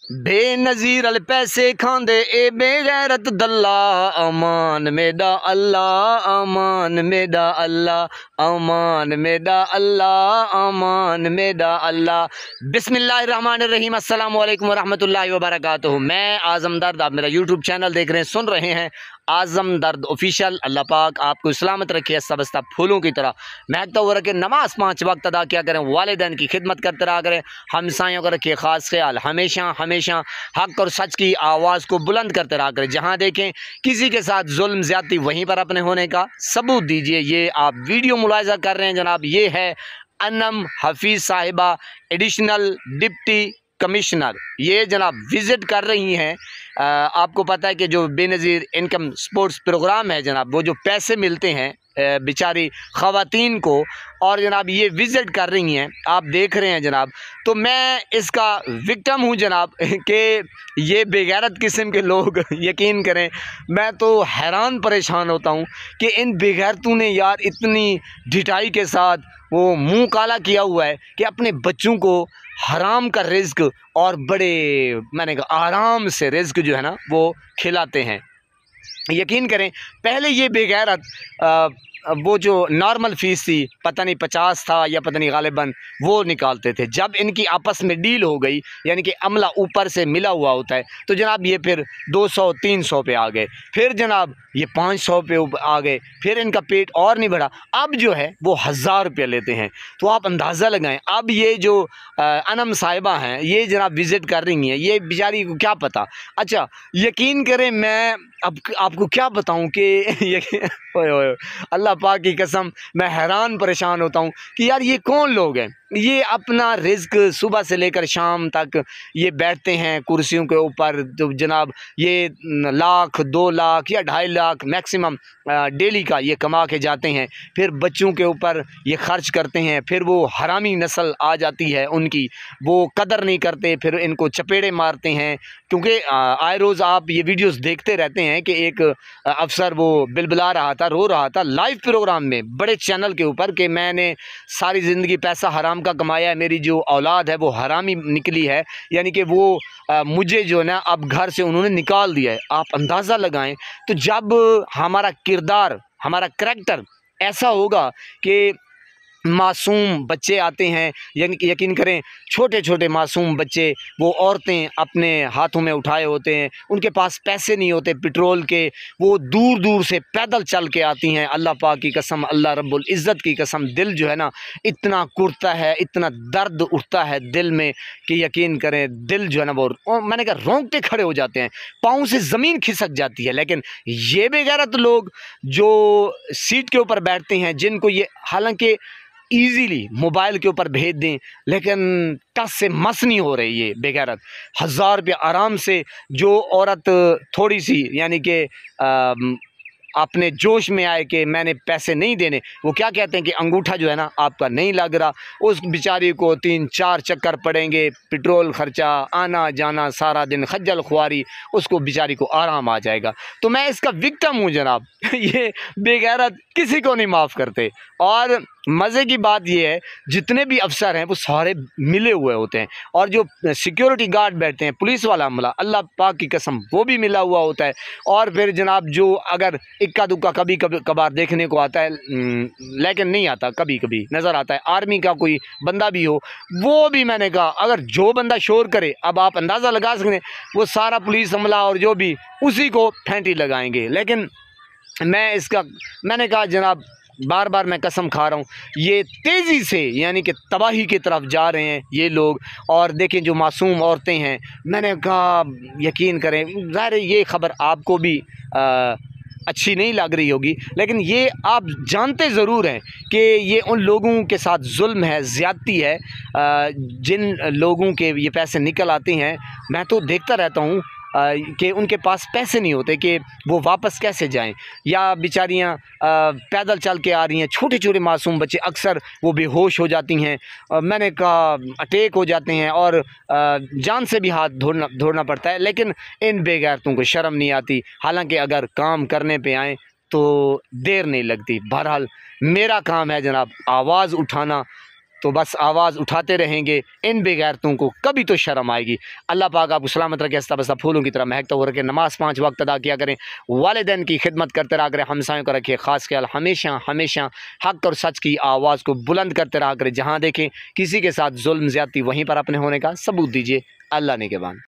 बेनज़ीर अल पैसे खांदे ए बेगैरत दल्ला, अमान मेरा अल्लाह, अमान मेरा अल्लाह, अमान मेरा अल्लाह, अमान मेरा अल्लाह। बिस्मिल्लाहिर्रहमानिर्रहीम, अस्सलामु अलैकुम वरहमतुल्लाहि वबरकातुहू। मैं आज़म दर्द, आप मेरा यूट्यूब चैनल देख रहे हैं, सुन रहे हैं आज़म दर्द ऑफिशियल। अल्लाह पाक आपको सलामत रखे, सबस्ता फूलों की तरह महकता हुआ रखे। नमाज 5 वक्त अदा किया करें, वालिदैन की खिदमत करते रहा करें, हमसायों का रखिए ख़ास ख्याल। हमेशा हमेशा हक़ और सच की आवाज़ को बुलंद करते रहा करें। जहाँ देखें किसी के साथ जुल्म ज़्यादती, वहीं पर अपने होने का सबूत दीजिए। ये आप वीडियो मुलाहिज़ा कर रहे हैं जनाब, ये है अनम हफीज़ साहिबा, एडिशनल डिप्टी कमिश्नर। ये जनाब विज़िट कर रही हैं। आपको पता है कि जो बेनज़ीर इनकम स्पोर्ट्स प्रोग्राम है जनाब, वो जो पैसे मिलते हैं बेचारी ख़वातीन को, और जनाब ये विज़िट कर रही हैं, आप देख रहे हैं जनाब। तो मैं इसका विक्टिम हूँ जनाब कि ये बेगैरत किस्म के लोग, यकीन करें मैं तो हैरान परेशान होता हूँ कि इन बेगैरतों ने यार इतनी ढिठाई के साथ वो मुंह काला किया हुआ है कि अपने बच्चों को हराम का रिज़्क और बड़े मैंने कहा आराम से रिज़्क जो है ना वो खिलाते हैं। यकीन करें पहले ये बेगैरत वो जो नॉर्मल फ़ीस थी, पता नहीं 50 था या पता नहीं गालिबन वो निकालते थे। जब इनकी आपस में डील हो गई, यानी कि अमला ऊपर से मिला हुआ होता है, तो जनाब ये फिर 200-300 पे आ गए, फिर जनाब ये 500 पे आ गए, फिर इनका पेट और नहीं बढ़ा, अब जो है वो 1000 रुपये लेते हैं। तो आप अंदाज़ा लगाएं, अब ये जो अनम साहिबा हैं, ये जनाब विज़िट कर रही हैं, ये बेचारी को क्या पता। अच्छा यकीन करें, मैं अब आपको क्या बताऊं कि ओए अल्लाह पाक की कसम मैं हैरान परेशान होता हूं कि यार ये कौन लोग हैं। ये अपना रिज़्क सुबह से लेकर शाम तक ये बैठते हैं कुर्सियों के ऊपर, तो जनाब ये लाख 2 लाख या 2.5 लाख मैक्सिमम डेली का ये कमा के जाते हैं, फिर बच्चों के ऊपर ये खर्च करते हैं, फिर वो हरामी नस्ल आ जाती है उनकी, वो कदर नहीं करते, फिर इनको चपेड़े मारते हैं। क्योंकि आए रोज़ आप ये वीडियोस देखते रहते हैं कि एक अफसर वो बिलबिला रहा था, रो रहा था लाइव प्रोग्राम में बड़े चैनल के ऊपर कि मैंने सारी ज़िंदगी पैसा हराम का कमाया है, मेरी जो औलाद है वो हरामी निकली है, यानी कि वो मुझे जो है ना अब घर से उन्होंने निकाल दिया है। आप अंदाज़ा लगाएं, तो जब हमारा किरदार, हमारा करैक्टर ऐसा होगा कि मासूम बच्चे आते हैं, यानी कि यकीन करें छोटे छोटे मासूम बच्चे, वो औरतें अपने हाथों में उठाए होते हैं, उनके पास पैसे नहीं होते पेट्रोल के, वो दूर दूर से पैदल चल के आती हैं। अल्लाह पाक की कसम, अल्लाह रब्बुल इज़्ज़त की कसम, दिल जो है ना इतना कुड़ता है, इतना दर्द उठता है दिल में कि यकीन करें दिल जो है ना वो मैंने कहा रोंगटे खड़े हो जाते हैं, पाँव से ज़मीन खिसक जाती है। लेकिन ये बेगैरत लोग जो सीट के ऊपर बैठते हैं, जिनको ये हालांकि ईज़िली मोबाइल के ऊपर भेज दें, लेकिन टस से मस नहीं हो रही ये बेगैरत। 1000 रुपये आराम से, जो औरत थोड़ी सी यानी कि अपने जोश में आए कि मैंने पैसे नहीं देने, वो क्या कहते हैं कि अंगूठा जो है ना आपका नहीं लग रहा, उस बेचारी को 3-4 चक्कर पड़ेंगे, पेट्रोल ख़र्चा, आना जाना, सारा दिन खज्जल खुआरी, उसको बेचारी को आराम आ जाएगा। तो मैं इसका विक्टिम हूँ जनाब ये बेगैरत किसी को नहीं माफ़ करते। और मज़े की बात यह है, जितने भी अफसर हैं वो सारे मिले हुए होते हैं, और जो सिक्योरिटी गार्ड बैठते हैं, पुलिस वाला अमला, अल्लाह पाक की कसम वो भी मिला हुआ होता है। और फिर जनाब जो अगर इक्का दुक्का कभी कभार देखने को आता है, लेकिन नहीं आता, कभी कभी नज़र आता है आर्मी का कोई बंदा भी हो, वो भी मैंने कहा अगर जो बंदा शोर करे, अब आप अंदाज़ा लगा सकते हैं, वो सारा पुलिस अमला और जो भी उसी को फेंटी लगाएंगे। लेकिन मैंने कहा जनाब बार बार मैं कसम खा रहा हूँ, ये तेज़ी से यानी कि तबाही की तरफ जा रहे हैं ये लोग। और देखें जो मासूम औरतें हैं, मैंने कहा यकीन करें, ज़ाहिर है ये ख़बर आपको भी अच्छी नहीं लग रही होगी, लेकिन ये आप जानते ज़रूर हैं कि ये उन लोगों के साथ जुल्म है, ज़्यादती है, जिन लोगों के ये पैसे निकल आते हैं। मैं तो देखता रहता हूँ कि उनके पास पैसे नहीं होते कि वो वापस कैसे जाएं, या बेचारियां पैदल चल के आ रही हैं, छोटे छोटे मासूम बच्चे, अक्सर वो बेहोश हो जाती हैं, मैंने कहा अटैक हो जाते हैं, और जान से भी हाथ धोना पड़ता है। लेकिन इन बेगैरतों को शर्म नहीं आती, हालांकि अगर काम करने पे आएँ तो देर नहीं लगती। बहरहाल मेरा काम है जनाब आवाज़ उठाना, तो बस आवाज़ उठाते रहेंगे, इन बेगैरतों को कभी तो शर्म आएगी। अल्लाह पाक आपको सलामत रखे, हंसता बसता फूलों की तरह महकता हो रखे। नमाज 5 वक्त अदा किया करें, वालिदैन की खिदमत करते रहा करें, हमसायों का रखिए ख़ास ख्याल। हमेशा हमेशा हक़ और सच की आवाज़ को बुलंद करते रहा करें। जहाँ देखें किसी के साथ जुल्म ज़्यादती, वहीं पर अपने होने का सबूत दीजिए। अल्लाह ने के बान।